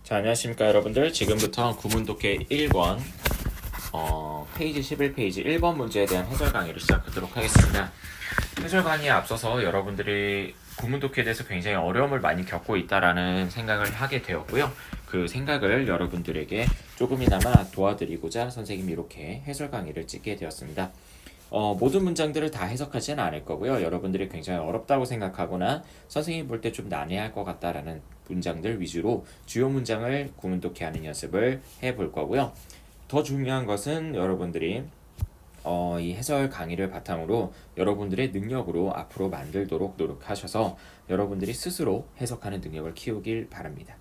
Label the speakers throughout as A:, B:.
A: 자, 안녕하십니까 여러분들. 지금부터 구문독해 1권 페이지 11페이지 1번 문제에 대한 해설 강의를 시작하도록 하겠습니다. 해설 강의에 앞서서 여러분들이 구문독해에 대해서 굉장히 어려움을 많이 겪고 있다라는 생각을 하게 되었고요. 그 생각을 여러분들에게 조금이나마 도와드리고자 선생님이 이렇게 해설 강의를 찍게 되었습니다. 모든 문장들을 다 해석하지는 않을 거고요. 여러분들이 굉장히 어렵다고 생각하거나 선생님이 볼 때 좀 난해할 것 같다라는 문장들 위주로 주요 문장을 구문독해하는 연습을 해볼 거고요. 더 중요한 것은 여러분들이 이 해설 강의를 바탕으로 여러분들의 능력으로 앞으로 만들도록 노력하셔서 여러분들이 스스로 해석하는 능력을 키우길 바랍니다.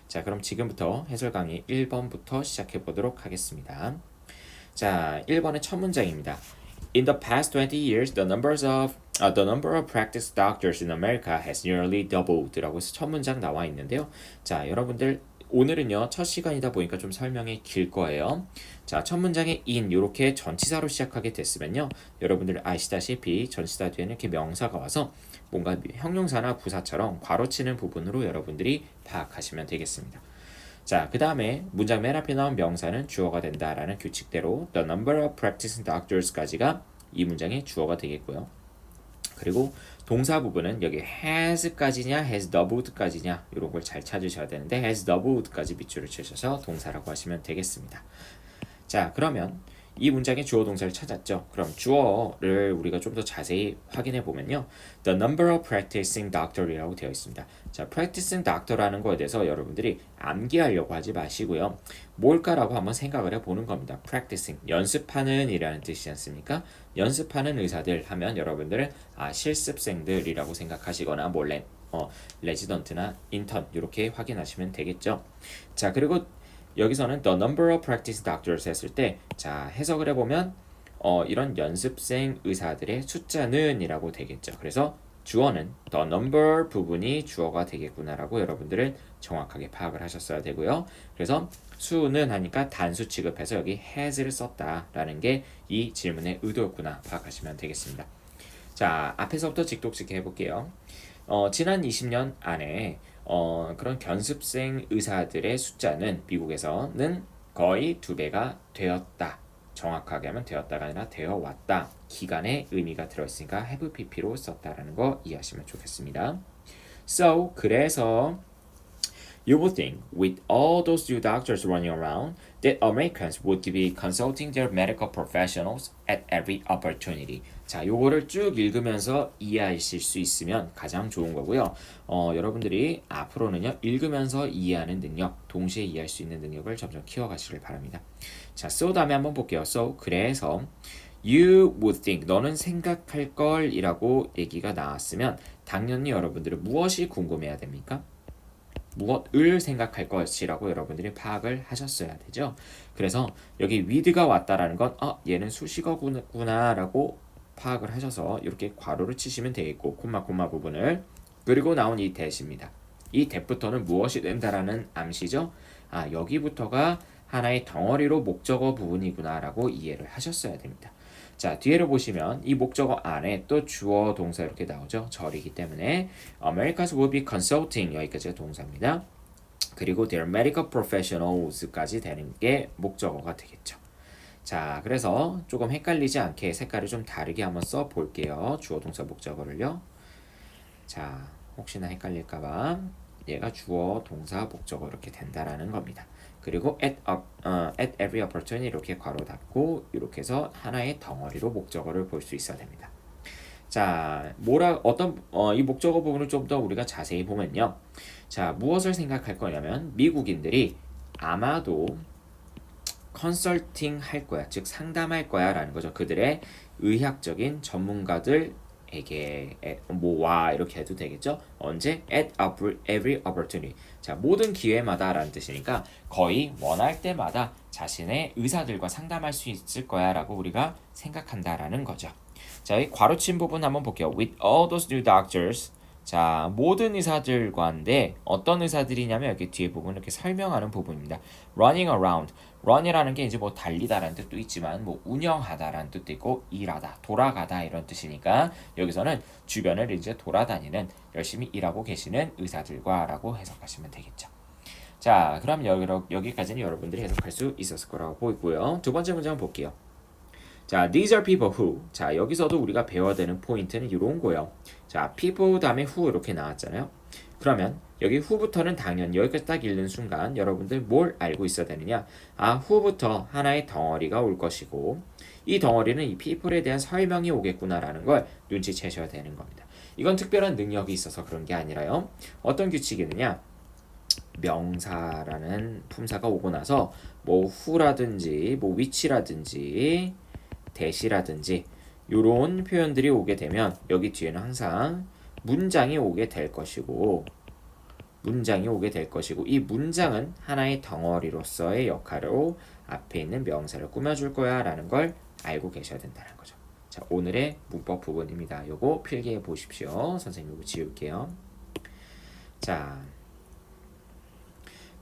A: 자, 그럼 지금부터 해설 강의 1번부터 시작해 보도록 하겠습니다. 자, 1번의 첫 문장입니다. In the past 20 years, the number of practice doctors in America has nearly doubled. 라고 해서 첫 문장 나와 있는데요. 자, 여러분들 오늘은요 첫 시간이다 보니까 좀 설명이 길 거예요. 자, 첫 문장에 in 이렇게 전치사로 시작하게 됐으면요, 여러분들 아시다시피 전치사 뒤에는 이렇게 명사가 와서 뭔가 형용사나 부사처럼 괄호치는 부분으로 여러분들이 파악하시면 되겠습니다. 자, 그 다음에 문장 맨 앞에 나온 명사는 주어가 된다라는 규칙대로 the number of practicing doctors까지가 이 문장의 주어가 되겠고요. 그리고 동사 부분은 여기 has까지냐 has doubled까지냐 이런 걸 잘 찾으셔야 되는데 has doubled까지 밑줄을 치셔서 동사라고 하시면 되겠습니다. 자, 그러면 이 문장의 주어 동사를 찾았죠. 그럼 주어를 우리가 좀 더 자세히 확인해 보면요, the number of practicing doctor이라고 되어 있습니다. 자, practicing doctor라는 거에 대해서 여러분들이 암기하려고 하지 마시고요, 뭘까라고 한번 생각을 해보는 겁니다. practicing, 연습하는 이라는 뜻이지 않습니까? 연습하는 의사들 하면 여러분들은 실습생들이라고 생각하시거나 레지던트나 인턴 이렇게 확인하시면 되겠죠. 자, 그리고 여기서는 the number of practice doctors 했을 때, 자, 해석을 해보면 이런 연습생 의사들의 숫자는 이라고 되겠죠. 그래서 주어는 the number 부분이 주어가 되겠구나라고 여러분들은 정확하게 파악을 하셨어야 되고요. 그래서 수는 하니까 단수 취급해서 여기 has를 썼다라는 게 이 질문의 의도였구나 파악하시면 되겠습니다. 자, 앞에서부터 직독직 해볼게요. 지난 20년 안에 그런 견습생 의사들의 숫자는 미국에서는 거의 2배가 되었다. 정확하게 하면 되었다가 아니라 되어 왔다. 기간의 의미가 들어있으니까 have pp로 썼다라는 거 이해하시면 좋겠습니다. So, 그래서 you would think, with all those new doctors running around, that Americans would be consulting their medical professionals at every opportunity. 자, 요거를 쭉 읽으면서 이해하실 수 있으면 가장 좋은 거고요. 여러분들이 앞으로는요, 읽으면서 이해하는 능력, 동시에 이해할 수 있는 능력을 점점 키워가시길 바랍니다. 자, so 다음에 한번 볼게요. So, 그래서 you would think, 너는 생각할 걸 이라고 얘기가 나왔으면 당연히 여러분들은 무엇이 궁금해야 됩니까? 무엇을 생각할 것이라고 여러분들이 파악을 하셨어야 되죠. 그래서 여기 with가 왔다라는 건 얘는 수식어구나라고 파악을 하셔서 이렇게 괄호를 치시면 되겠고, 콤마 부분을, 그리고 나온 이 that입니다. 이 that부터는 무엇이 된다라는 암시죠. 여기부터가 하나의 덩어리로 목적어 부분이구나라고 이해를 하셨어야 됩니다. 자, 뒤에를 보시면 이 목적어 안에 또 주어 동사 이렇게 나오죠. 절이기 때문에 Americans will be consulting, 여기까지가 동사입니다. 그리고 their medical professionals까지 되는 게 목적어가 되겠죠. 자, 그래서 조금 헷갈리지 않게 색깔을 좀 다르게 한번 써 볼게요. 주어 동사 목적어를요. 자, 혹시나 헷갈릴까봐 얘가 주어 동사 목적어 이렇게 된다라는 겁니다. 그리고 at every opportunity 이렇게 괄호 닫고 이렇게 해서 하나의 덩어리로 목적어를 볼 수 있어야 됩니다. 자, 이 목적어 부분을 좀 더 우리가 자세히 보면요. 자, 무엇을 생각할 거냐면 미국인들이 아마도 컨설팅 할 거야, 즉 상담할 거야 라는 거죠. 그들의 의학적인 전문가들 에게 와 이렇게 해도 되겠죠. 언제? at every opportunity. 자, 모든 기회마다 라는 뜻이니까 거의 원할 때마다 자신의 의사들과 상담할 수 있을 거야 라고 우리가 생각한다라는 거죠. 자, 이 괄호친 부분 한번 볼게요. with all those new doctors. 자, 모든 의사들과인데 어떤 의사들이냐면 여기 뒤에 부분 이렇게 설명하는 부분입니다. running around. run이라는 게 이제 뭐 달리다라는 뜻도 있지만 뭐 운영하다라는 뜻도 있고 일하다, 돌아가다 이런 뜻이니까 여기서는 주변을 이제 돌아다니는 열심히 일하고 계시는 의사들과라고 해석하시면 되겠죠. 자, 그럼 여기까지는 여러분들이 해석할 수 있었을 거라고 보이고요. 두 번째 문제 한번 볼게요. 자, these are people who. 자, 여기서도 우리가 배워야 되는 포인트는 이런 거예요. 자, people 다음에 who 이렇게 나왔잖아요. 그러면 여기 who부터는 당연히 여기까지 딱 읽는 순간 여러분들 뭘 알고 있어야 되느냐? 아, who부터 하나의 덩어리가 올 것이고 이 덩어리는 이 people에 대한 설명이 오겠구나라는 걸 눈치채셔야 되는 겁니다. 이건 특별한 능력이 있어서 그런 게 아니라요. 어떤 규칙이느냐? 명사라는 품사가 오고 나서 뭐 who라든지 뭐 which라든지 대시라든지 이런 표현들이 오게 되면 여기 뒤에는 항상 문장이 오게 될 것이고 이 문장은 하나의 덩어리로서의 역할로 앞에 있는 명사를 꾸며줄 거야 라는 걸 알고 계셔야 된다는 거죠. 자, 오늘의 문법 부분입니다. 요거 필기해 보십시오. 선생님 요거 지울게요. 자,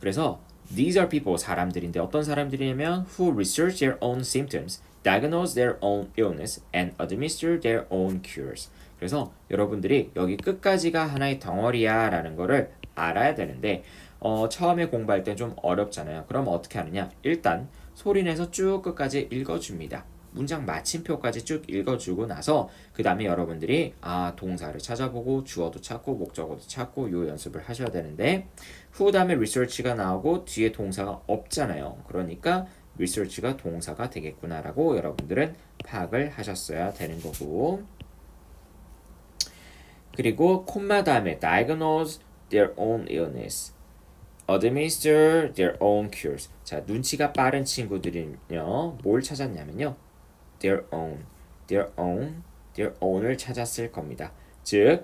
A: 그래서 these are people 사람들인데 어떤 사람들이냐면 who research their own symptoms, diagnose their own illness, and administer their own cures. 그래서 여러분들이 여기 끝까지가 하나의 덩어리야 라는 거를 알아야 되는데 처음에 공부할 때 좀 어렵잖아요. 그럼 어떻게 하느냐? 일단 소리내서 쭉 끝까지 읽어줍니다. 문장 마침표까지 쭉 읽어주고 나서 그 다음에 여러분들이 동사를 찾아보고 주어도 찾고 목적어도 찾고 요 연습을 하셔야 되는데 who 다음에 research가 나오고 뒤에 동사가 없잖아요. 그러니까 research가 동사가 되겠구나라고 여러분들은 파악을 하셨어야 되는 거고 그리고 콤마 다음에 diagnose their own illness, administer their own cures. 자, 눈치가 빠른 친구들은요 뭘 찾았냐면요 their own을 찾았을 겁니다. 즉,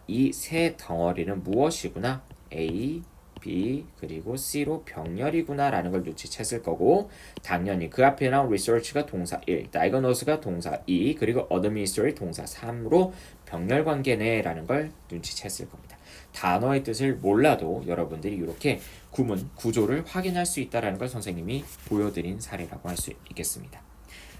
A: 이 세 덩어리는 무엇이구나? A, B, 그리고 C로 병렬이구나 라는 걸 눈치챘을 거고 당연히 그 앞에 나온 research가 동사 1, diagnose가 동사 2, 그리고 administer이 동사 3으로 병렬 관계네 라는 걸 눈치챘을 겁니다. 단어의 뜻을 몰라도 여러분들이 이렇게 구문, 구조를 확인할 수 있다는 걸 선생님이 보여드린 사례라고 할 수 있겠습니다.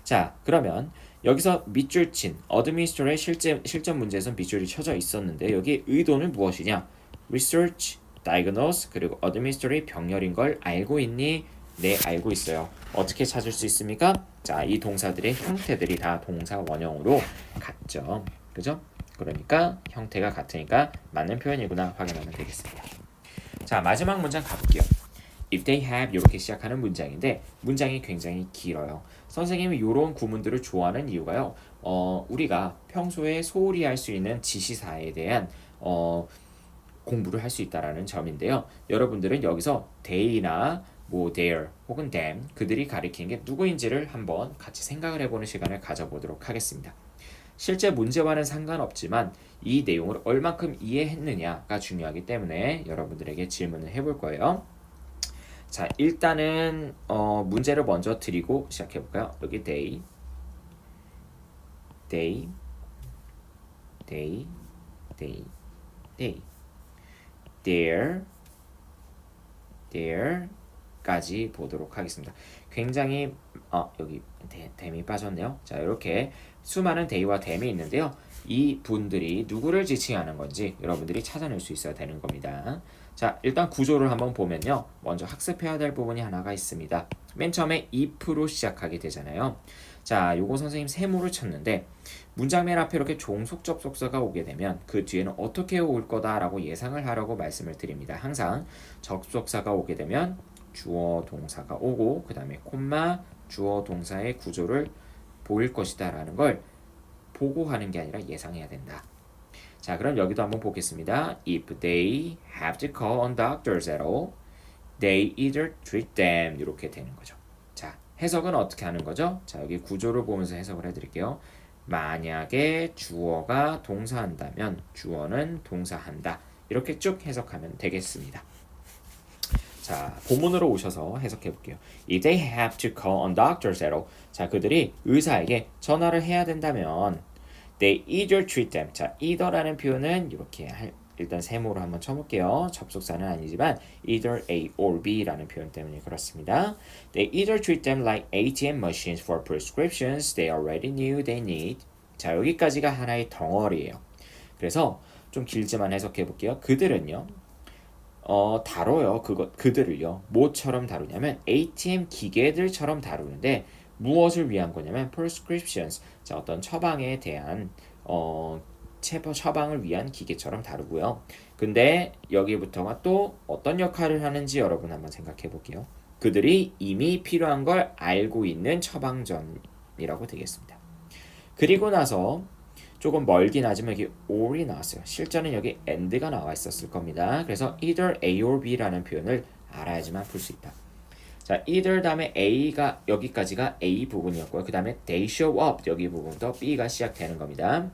A: 자, 그러면 여기서 밑줄 친 administer의 실전 문제에서 밑줄이 쳐져 있었는데 여기 의도는 무엇이냐? research, diagnose, 그리고 administer의 병렬인 걸 알고 있니? 네, 알고 있어요. 어떻게 찾을 수 있습니까? 자, 이 동사들의 형태들이 다 동사 원형으로 같죠. 그죠? 그러니까 형태가 같으니까 맞는 표현이구나 확인하면 되겠습니다. 자, 마지막 문장 가볼게요. If they have 이렇게 시작하는 문장인데 문장이 굉장히 길어요. 선생님이 이런 구문들을 좋아하는 이유가요. 우리가 평소에 소홀히 할 수 있는 지시사에 대한 공부를 할 수 있다라는 점인데요. 여러분들은 여기서 they나 뭐 their 혹은 them 그들이 가리키는 게 누구인지를 한번 같이 생각을 해보는 시간을 가져보도록 하겠습니다. 실제 문제와는 상관없지만 이 내용을 얼만큼 이해했느냐가 중요하기 때문에 여러분들에게 질문을 해볼 거예요. 자, 일단은 문제를 먼저 드리고 시작해 볼까요? 여기 they, there까지 보도록 하겠습니다. 굉장히 여기 them이 빠졌네요. 자, 이렇게 수많은 they와 them이 있는데요. 이 분들이 누구를 지칭하는 건지 여러분들이 찾아낼 수 있어야 되는 겁니다. 자, 일단 구조를 한번 보면요. 먼저 학습해야 될 부분이 하나가 있습니다. 맨 처음에 if로 시작하게 되잖아요. 자, 요거 선생님 세모를 쳤는데 문장 맨 앞에 이렇게 종속 접속사가 오게 되면 그 뒤에는 어떻게 올 거다라고 예상을 하라고 말씀을 드립니다. 항상 접속사가 오게 되면 주어 동사가 오고 그 다음에 콤마 주어 동사의 구조를 보일 것이다 라는 걸 보고 하는 게 아니라 예상해야 된다. 자, 그럼 여기도 한번 보겠습니다. If they have to call on doctors at all, they either treat them 이렇게 되는 거죠. 자, 해석은 어떻게 하는 거죠? 자, 여기 구조를 보면서 해석을 해드릴게요. 만약에 주어가 동사한다면 주어는 동사한다. 이렇게 쭉 해석하면 되겠습니다. 자, 본문으로 오셔서 해석해 볼게요. If they have to call on doctors at all. 자, 그들이 의사에게 전화를 해야 된다면 they either treat them. 자, either라는 표현은 이렇게 일단 세모로 한번 쳐볼게요. 접속사는 아니지만 either A or B라는 표현 때문에 그렇습니다. They either treat them like ATM machines for prescriptions they already knew they need. 자, 여기까지가 하나의 덩어리예요. 그래서 좀 길지만 해석해 볼게요. 그들은요. 다뤄요. 그들을요. 뭐처럼 다루냐면 ATM 기계들처럼 다루는데 무엇을 위한 거냐면 prescriptions. 자, 어떤 처방에 대한 처방을 위한 기계처럼 다루고요. 근데 여기부터가 또 어떤 역할을 하는지 여러분 한번 생각해 볼게요. 그들이 이미 필요한 걸 알고 있는 처방전이라고 되겠습니다. 그리고 나서 조금 멀긴 하지만 여기 or이 나왔어요. 실제는 여기 and가 나와 있었을 겁니다. 그래서 either A or B라는 표현을 알아야지만 풀 수 있다. 자, either 다음에 A가 여기까지가 A 부분이었고요. 그 다음에 they show up 여기 부분부터 B가 시작되는 겁니다.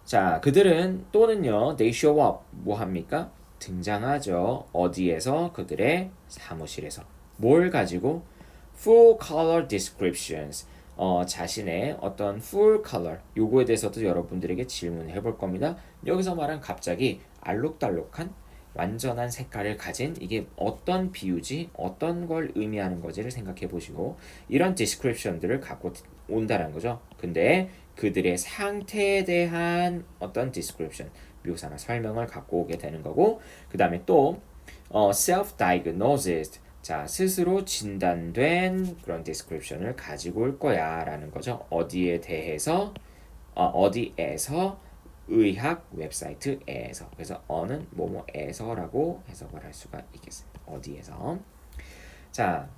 A: 자, 그들은 또는요 they show up 뭐 합니까? 등장하죠. 어디에서? 그들의 사무실에서. 뭘 가지고? full color descriptions. 자신의 어떤 full color 요거에 대해서도 여러분들에게 질문해 볼 겁니다. 여기서 말한 갑자기 알록달록한 완전한 색깔을 가진 이게 어떤 비유지 어떤 걸 의미하는 거지를 생각해 보시고 이런 description들을 갖고 온다는 거죠. 근데 그들의 상태에 대한 어떤 description 묘사나 설명을 갖고 오게 되는 거고 그 다음에 또 self-diagnosed 자, 스스로 진단된 그런 디스크립션을 가지고 올 거야 라는 거죠. 어디에 대해서 어디에서 의학 웹사이트에서 그래서 어는 뭐뭐에서라고 해석을 할 수가 있겠습니다. 어디에서 자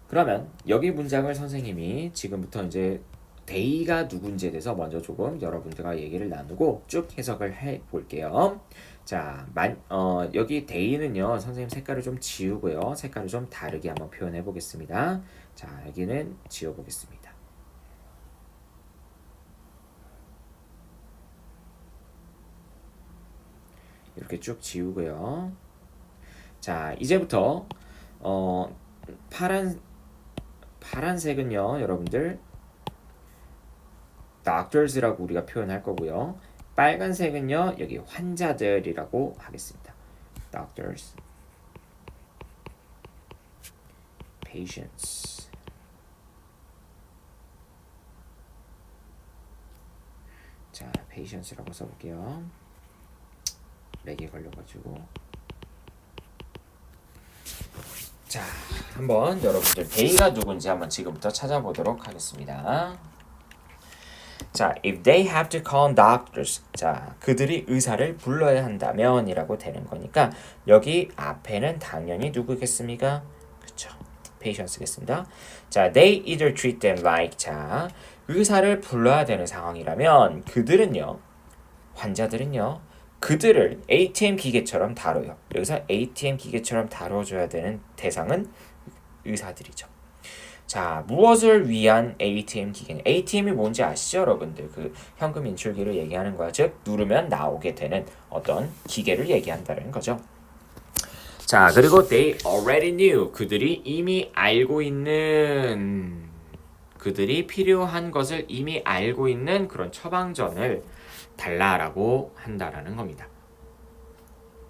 A: 그러면 여기 문장을 선생님이 지금부터 이제 데이가 누군지에 대해서 먼저 조금 여러분들과 얘기를 나누고 쭉 해석을 해 볼게요. 자, 여기 데이는요, 선생님 색깔을 좀 지우고요, 색깔을 좀 다르게 한번 표현해 보겠습니다. 자, 여기는 지워 보겠습니다. 이렇게 쭉 지우고요. 자, 이제부터 파란색은요, 여러분들 doctors라고 우리가 표현할 거고요. 빨간색은요, 여기 환자들이라고 하겠습니다. doctors, patients. 자, patients라고 써볼게요. 렉이 걸려가지고. 자, 한번 여러분들 데이가 누군지 한번 지금부터 찾아보도록 하겠습니다. 자, if they have to call doctors. 자, 그들이 의사를 불러야 한다면 이라고 되는 거니까 여기 앞에는 당연히 누구겠습니까? 그쵸. patients겠습니다. 자, they either treat them like. 자, 의사를 불러야 되는 상황이라면 그들은요, 환자들은요, 그들을 ATM 기계처럼 다뤄요. 여기서 ATM 기계처럼 다뤄줘야 되는 대상은 의사들이죠. 자, 무엇을 위한 ATM 기계냐? ATM이 뭔지 아시죠, 여러분들? 그 현금 인출기를 얘기하는 거야. 즉, 누르면 나오게 되는 어떤 기계를 얘기한다는 거죠. 자, 그리고 they already knew. 그들이 이미 알고 있는, 그들이 필요한 것을 이미 알고 있는 그런 처방전을 달라라고 한다라는 겁니다.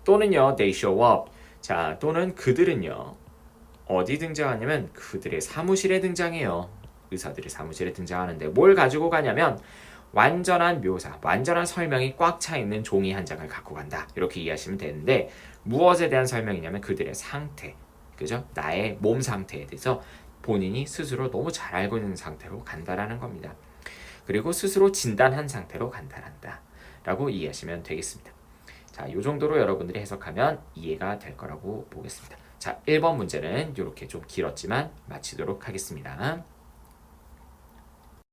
A: 또는요, they show up. 자, 또는 그들은요, 어디 등장하냐면 그들의 사무실에 등장해요. 의사들이 사무실에 등장하는데 뭘 가지고 가냐면 완전한 묘사, 완전한 설명이 꽉 차 있는 종이 한 장을 갖고 간다. 이렇게 이해하시면 되는데 무엇에 대한 설명이냐면 그들의 상태, 그죠? 나의 몸 상태에 대해서 본인이 스스로 너무 잘 알고 있는 상태로 간다라는 겁니다. 그리고 스스로 진단한 상태로 간다란다 라고 이해하시면 되겠습니다. 자, 이 정도로 여러분들이 해석하면 이해가 될 거라고 보겠습니다. 자, 1번 문제는 이렇게 좀 길었지만 마치도록 하겠습니다.